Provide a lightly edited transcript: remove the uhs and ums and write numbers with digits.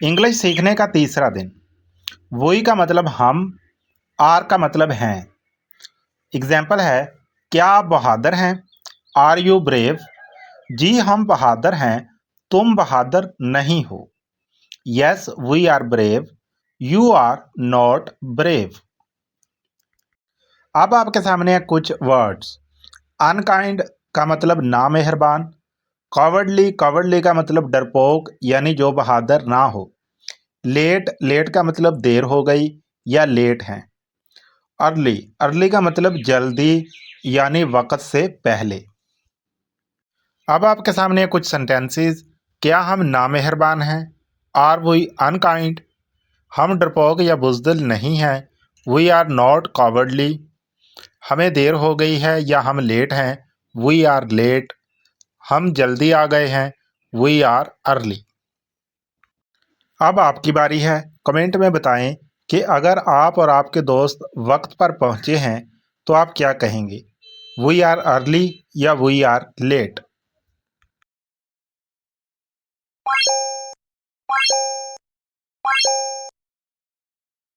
English सीखने का तीसरा दिन। वही का मतलब हम, आर का मतलब हैं। एग्जाम्पल है, क्या आप बहादुर हैं? Are you brave? जी हम बहादुर हैं, तुम बहादुर नहीं हो। Yes we are brave, you are not brave. अब आपके सामने है कुछ वर्ड्स। अनकाइंड का मतलब ना मेहरबान। कॉवर्डली, कॉवर्डली का मतलब डरपोक यानी जो बहादुर ना हो। लेट, लेट का मतलब देर हो गई या लेट हैं। अर्ली, अर्ली का मतलब जल्दी यानी वक्त से पहले। अब आपके सामने कुछ सेंटेंसेस। क्या हम नामेहरबान हैं? Are we unkind? हम डरपोक या बुजदिल नहीं हैं। We are not cowardly. हमें देर हो गई है या हम लेट हैं। We are late. हम जल्दी आ गए हैं। We are early. अब आपकी बारी है। कमेंट में बताएं कि अगर आप और आपके दोस्त वक्त पर पहुंचे हैं तो आप क्या कहेंगे, वी आर अर्ली या वी आर लेट।